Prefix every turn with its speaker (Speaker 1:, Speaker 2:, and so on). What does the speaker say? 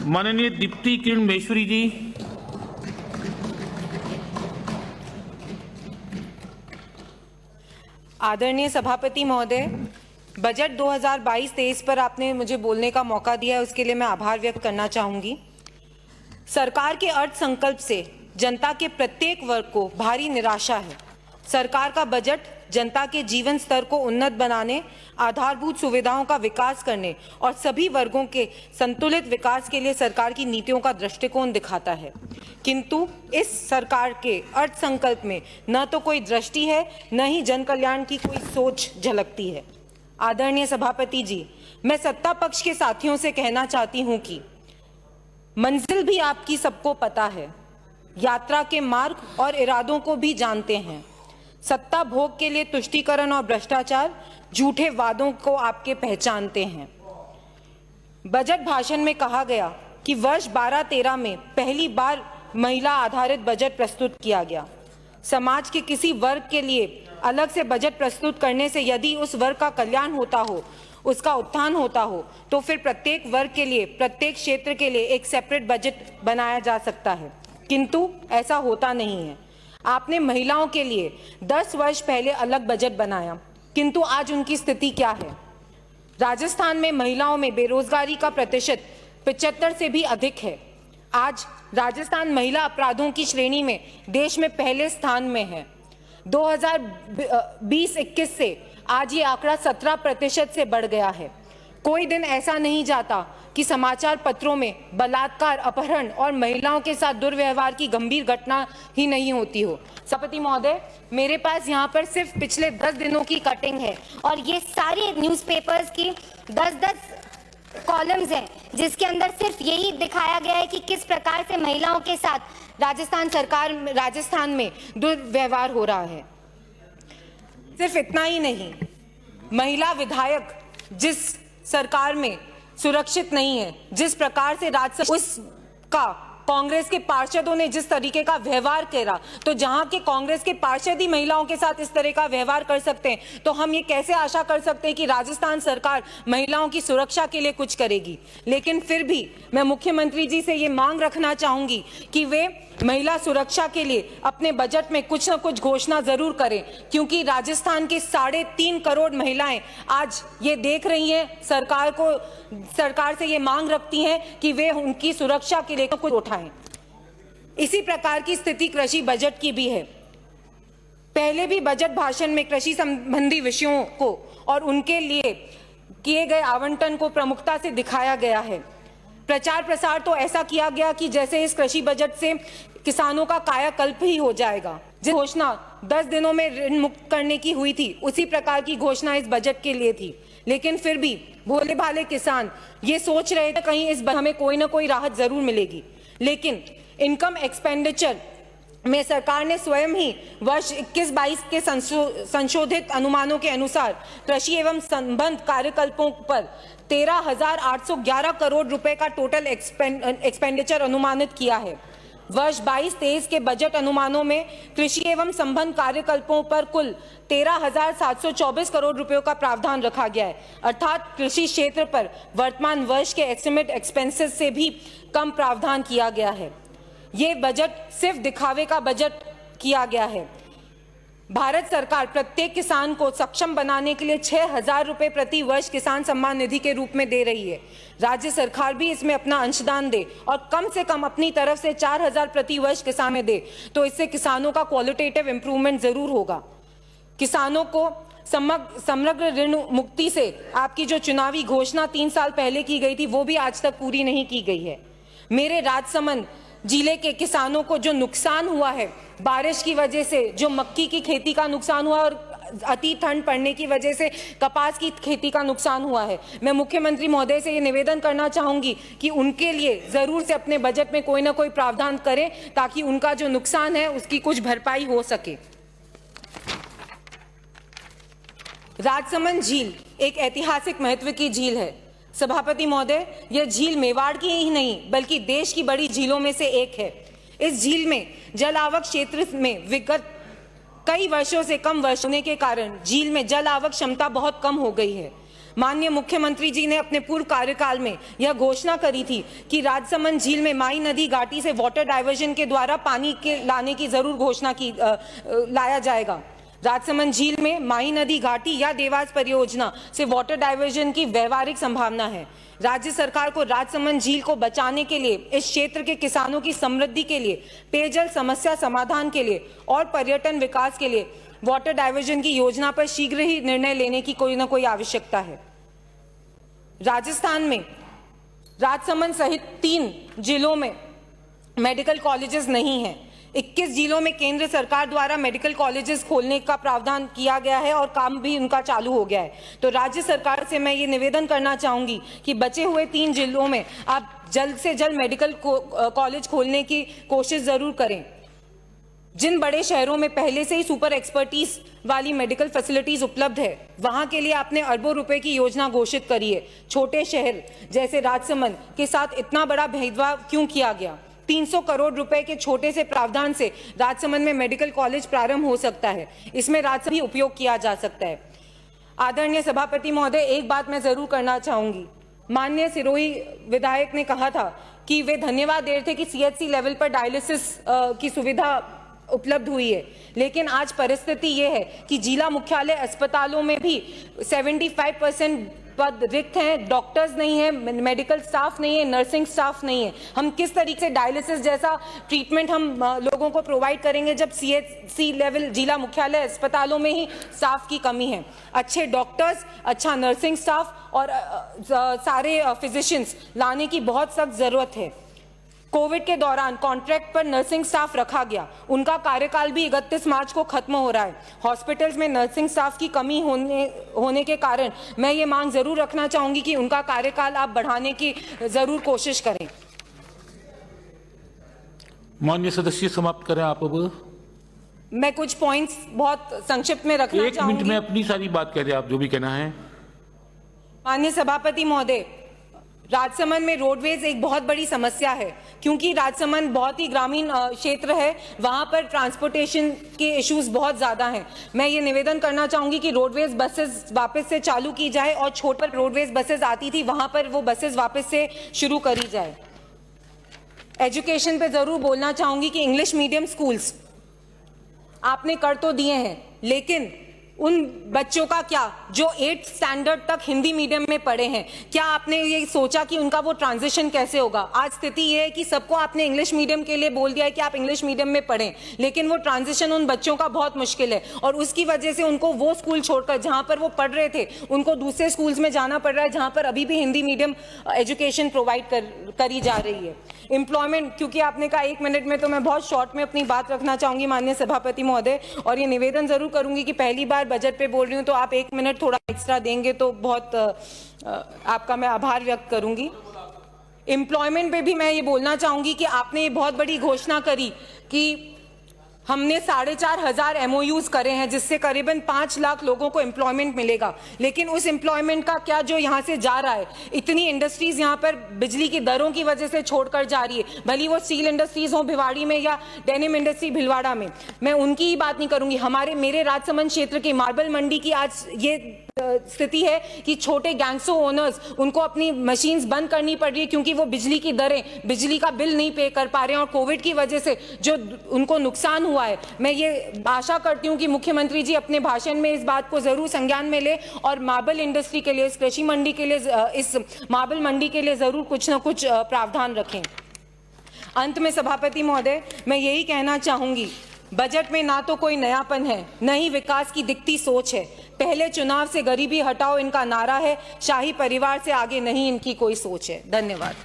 Speaker 1: माननीय दीप्ति किरण महेश्वरी जी।
Speaker 2: आदरणीय सभापति महोदय, बजट 2022-23 पर आपने मुझे बोलने का मौका दिया है, उसके लिए मैं आभार व्यक्त करना चाहूंगी। सरकार के अर्थ संकल्प से जनता के प्रत्येक वर्ग को भारी निराशा है। सरकार का बजट जनता के जीवन स्तर को उन्नत बनाने, आधारभूत सुविधाओं का विकास करने और सभी वर्गों के संतुलित विकास के लिए सरकार की नीतियों का दृष्टिकोण दिखाता है, किंतु इस सरकार के अर्थ संकल्प में न तो कोई दृष्टि है, न ही जन कल्याण की कोई सोच झलकती है। आदरणीय सभापति जी, मैं सत्ता पक्ष के साथियों से कहना चाहती हूं कि मंजिल भी आपकी सबको पता है, यात्रा के मार्ग और इरादों को भी जानते हैं। सत्ता भोग के लिए तुष्टीकरण और भ्रष्टाचार, झूठे वादों को आपके पहचानते हैं। बजट भाषण में कहा गया कि वर्ष 12-13 में पहली बार महिला आधारित बजट प्रस्तुत किया गया। समाज के किसी वर्ग के लिए अलग से बजट प्रस्तुत करने से यदि उस वर्ग का कल्याण होता हो, उसका उत्थान होता हो, तो फिर प्रत्येक वर्ग के लिए, प्रत्येक क्षेत्र के लिए एक सेपरेट बजट बनाया जा सकता है, किंतु ऐसा होता नहीं है। आपने महिलाओं के लिए 10 वर्ष पहले अलग बजट बनाया, किंतु आज उनकी स्थिति क्या है? राजस्थान में महिलाओं में बेरोजगारी का प्रतिशत 75 से भी अधिक है। आज राजस्थान महिला अपराधों की श्रेणी में देश में पहले स्थान में है। 2020-21 से आज ये आंकड़ा 17% से बढ़ गया है। कोई दिन ऐसा नहीं जाता कि समाचार पत्रों में बलात्कार, अपहरण और महिलाओं के साथ दुर्व्यवहार की गंभीर घटना ही नहीं होती हो। सभापति महोदय, मेरे पास यहाँ पर सिर्फ पिछले 10 दिनों की कटिंग है और ये सारे न्यूज़पेपर्स की 10-10 कॉलम्स हैं, जिसके अंदर सिर्फ यही दिखाया गया है कि किस प्रकार से महिलाओं के साथ राजस्थान में दुर्व्यवहार हो रहा है। सिर्फ इतना ही नहीं, महिला विधायक जिस सरकार में सुरक्षित नहीं है, जिस प्रकार से राज्यसभा उसका कांग्रेस के पार्षदों ने जिस तरीके का व्यवहार करा, तो जहां के कांग्रेस के पार्षद ही महिलाओं के साथ इस तरह का व्यवहार कर सकते हैं, तो हम ये कैसे आशा कर सकते हैं कि राजस्थान सरकार महिलाओं की सुरक्षा के लिए कुछ करेगी। लेकिन फिर भी मैं मुख्यमंत्री जी से ये मांग रखना चाहूंगी कि वे महिला सुरक्षा के लिए अपने बजट में कुछ न कुछ घोषणा जरूर करें, क्योंकि राजस्थान की 3.5 करोड़ महिलाएं आज ये देख रही हैं, सरकार से ये मांग रखती हैं कि वे उनकी सुरक्षा के लिए कुछ उठाएं। इसी प्रकार की स्थिति कृषि बजट की भी है। पहले भी बजट भाषण में कृषि संबंधी विषयों को और उनके लिए किए गए आवंटन को प्रमुखता से दिखाया गया है। प्रचार प्रसार तो ऐसा किया गया कि जैसे इस कृषि बजट से किसानों का कायाकल्प ही हो जाएगा। जिस घोषणा 10 दिनों में ऋण मुक्त करने की हुई थी, उसी प्रकार की घोषणा इस बजट के लिए थी। लेकिन फिर भी भोले भाले किसान ये सोच रहे थे कहीं इस हमें कोई ना कोई राहत जरूर मिलेगी। लेकिन इनकम एक्सपेंडिचर में सरकार ने स्वयं ही वर्ष 21-22 के संशोधित अनुमानों के अनुसार कृषि एवं संबंध कार्यकल्पों पर 13,811 करोड़ रुपए का टोटल एक्सपेंडिचर अनुमानित किया है। वर्ष 22-23 के बजट अनुमानों में कृषि एवं संबंध कार्यकल्पों पर कुल 13,724 करोड़ रुपयों का प्रावधान रखा गया है, अर्थात कृषि क्षेत्र पर वर्तमान वर्ष के एस्टिमेट एक्सपेंसेस से भी कम प्रावधान किया गया है। ये बजट सिर्फ दिखावे का बजट किया गया है। भारत सरकार प्रत्येक किसान को सक्षम बनाने के लिए 6,000 रुपए प्रति वर्ष किसान सम्मान निधि के रूप में दे रही है। राज्य सरकार भी इसमें अपना अंशदान दे और कम से कम अपनी तरफ से 4,000 प्रति वर्ष किसान में दे, तो इससे किसानों का क्वालिटेटिव इंप्रूवमेंट जरूर होगा। किसानों को समग्र ऋण मुक्ति से आपकी जो चुनावी घोषणा 3 साल पहले की गई थी, वो भी आज तक पूरी नहीं की गई है। मेरे राजसमंद जिले के किसानों को जो नुकसान हुआ है बारिश की वजह से, जो मक्की की खेती का नुकसान हुआ और अति ठंड पड़ने की वजह से कपास की खेती का नुकसान हुआ है, मैं मुख्यमंत्री महोदय से ये निवेदन करना चाहूंगी कि उनके लिए जरूर से अपने बजट में कोई ना कोई प्रावधान करें, ताकि उनका जो नुकसान है उसकी कुछ भरपाई हो सके। राजसमंद झील एक ऐतिहासिक महत्व की झील है। सभापति महोदय, यह झील मेवाड़ की ही नहीं बल्कि देश की बड़ी झीलों में से एक है। इस झील में जल आवक क्षेत्र में विगत कई वर्षों से कम वर्ष होने के कारण झील में जल आवक क्षमता बहुत कम हो गई है। माननीय मुख्यमंत्री जी ने अपने पूर्व कार्यकाल में यह घोषणा करी थी कि राजसमंद झील में माई नदी घाटी से वाटर डाइवर्जन के द्वारा पानी के लाने की जरूर घोषणा की लाया जाएगा। राजसमंद झील में माई नदी घाटी या देवास परियोजना से वाटर डाइवर्जन की व्यवहारिक संभावना है। राज्य सरकार को राजसमंद झील को बचाने के लिए, इस क्षेत्र के किसानों की समृद्धि के लिए, पेयजल समस्या समाधान के लिए और पर्यटन विकास के लिए वाटर डाइवर्जन की योजना पर शीघ्र ही निर्णय लेने की कोई न कोई आवश्यकता है। राजस्थान में राजसमंद सहित 3 जिलों में मेडिकल कॉलेजेस नहीं हैं। 21 जिलों में केंद्र सरकार द्वारा मेडिकल कॉलेजेस खोलने का प्रावधान किया गया है और काम भी उनका चालू हो गया है। तो राज्य सरकार से मैं ये निवेदन करना चाहूंगी कि बचे हुए 3 जिलों में आप जल्द से जल्द मेडिकल कॉलेज खोलने की कोशिश जरूर करें। जिन बड़े शहरों में पहले से ही सुपर एक्सपर्टीज वाली मेडिकल फैसिलिटीज उपलब्ध है, वहां के लिए आपने अरबों रुपए की योजना घोषित करी है। छोटे शहर जैसे राजसमंद के साथ इतना बड़ा भेदभाव क्यों किया गया? 300 करोड़ रुपए के छोटे से प्रावधान से राजसमंद में मेडिकल कॉलेज प्रारंभ हो सकता है। इसमें राजसमंद भी उपयोग किया जा सकता है। आदरणीय सभापति महोदय, एक बात मैं जरूर करना चाहूंगी। माननीय सिरोही विधायक ने कहा था कि वे धन्यवाद दे रहे थे कि सीएचसी लेवल पर डायलिसिस की सुविधा उपलब्ध हुई है, लेकिन आज परिस्थिति ये है कि जिला मुख्यालय अस्पतालों में भी 75% पद रिक्त हैं, डॉक्टर्स नहीं है, मेडिकल स्टाफ नहीं है, नर्सिंग स्टाफ नहीं है। हम किस तरीके से डायलिसिस जैसा ट्रीटमेंट हम लोगों को प्रोवाइड करेंगे जब सीएचसी लेवल जिला मुख्यालय अस्पतालों में ही स्टाफ की कमी है? अच्छे डॉक्टर्स, अच्छा नर्सिंग स्टाफ और सारे फिजिशियंस लाने की बहुत सख्त जरूरत है। कोविड के दौरान कॉन्ट्रैक्ट पर नर्सिंग स्टाफ रखा गया, उनका कार्यकाल भी 31 मार्च को खत्म हो रहा है। हॉस्पिटल्स में नर्सिंग स्टाफ की कमी होने के कारण मैं ये मांग जरूर रखना चाहूंगी कि उनका कार्यकाल आप बढ़ाने की जरूर कोशिश करें।
Speaker 1: माननीय सदस्य समाप्त करें आप अब।
Speaker 2: मैं कुछ पॉइंट्स बहुत संक्षिप्त में रखना चाहूंगी।
Speaker 1: 1 मिनट में अपनी सारी बात कह दें, आप जो भी कहना है।
Speaker 2: माननीय सभापति महोदय, राजसमंद में रोडवेज एक बहुत बड़ी समस्या है, क्योंकि राजसमंद बहुत ही ग्रामीण क्षेत्र है, वहां पर ट्रांसपोर्टेशन के इश्यूज बहुत ज्यादा हैं। मैं ये निवेदन करना चाहूंगी कि रोडवेज बसेस वापस से चालू की जाए और छोट पर रोडवेज बसेस आती थी वहां पर वो बसेस वापस से शुरू करी जाए। एजुकेशन पे जरूर बोलना चाहूंगी कि इंग्लिश मीडियम स्कूल्स आपने कर तो दिए हैं, लेकिन उन बच्चों का क्या जो 8th स्टैंडर्ड तक हिंदी मीडियम में पढ़े हैं? क्या आपने ये सोचा कि उनका वो ट्रांजिशन कैसे होगा? आज स्थिति ये है कि सबको आपने इंग्लिश मीडियम के लिए बोल दिया है कि आप इंग्लिश मीडियम में पढ़ें, लेकिन वो ट्रांजिशन उन बच्चों का बहुत मुश्किल है और उसकी वजह से उनको वो स्कूल छोड़कर जहां पर वो पढ़ रहे थे उनको दूसरे स्कूल्स में जाना पड़ रहा है जहां पर अभी भी हिंदी मीडियम एजुकेशन प्रोवाइड करी जा रही है। एम्प्लॉयमेंट, क्योंकि आपने कहा 1 मिनट में, तो मैं बहुत शॉर्ट में अपनी बात रखना चाहूंगी माननीय सभापति महोदय, और ये निवेदन जरूर करूंगी कि पहली बार बजट पे बोल रही हूँ तो आप 1 मिनट थोड़ा एक्स्ट्रा देंगे तो बहुत आपका मैं आभार व्यक्त करूंगी। एम्प्लॉयमेंट पे भी मैं ये बोलना चाहूंगी कि आपने ये बहुत बड़ी घोषणा करी कि हमने 4,500 MOUs करे हैं जिससे करीबन 5 लाख लोगों को एम्प्लॉयमेंट मिलेगा, लेकिन उस एम्प्लॉयमेंट का क्या जो यहाँ से जा रहा है? इतनी इंडस्ट्रीज यहाँ पर बिजली की दरों की वजह से छोड़कर जा रही है, भली वो स्टील इंडस्ट्रीज हो भिवाड़ी में या डेनिम इंडस्ट्री भिलवाड़ा में। मैं उनकी ही बात नहीं करूंगी, मेरे राजसमंद क्षेत्र की मार्बल मंडी की आज ये स्थिति है कि छोटे गैंगस्टो ओनर्स, उनको अपनी मशीन्स बंद करनी पड़ रही है क्योंकि वो बिजली की दरें, बिजली का बिल नहीं पे कर पा रहे हैं और कोविड की वजह से जो उनको नुकसान हुआ है। मैं ये आशा करती हूं कि मुख्यमंत्री जी अपने भाषण में इस बात को जरूर संज्ञान में ले और मार्बल इंडस्ट्री के लिए, इस कृषि मंडी के लिए, इस मार्बल मंडी के लिए जरूर कुछ न कुछ प्रावधान रखें। अंत में सभापति महोदय, मैं यही कहना चाहूंगी, बजट में ना तो कोई नयापन है, न ही विकास की दिखती सोच है। पहले चुनाव से गरीबी हटाओ इनका नारा है, शाही परिवार से आगे नहीं इनकी कोई सोच है। धन्यवाद।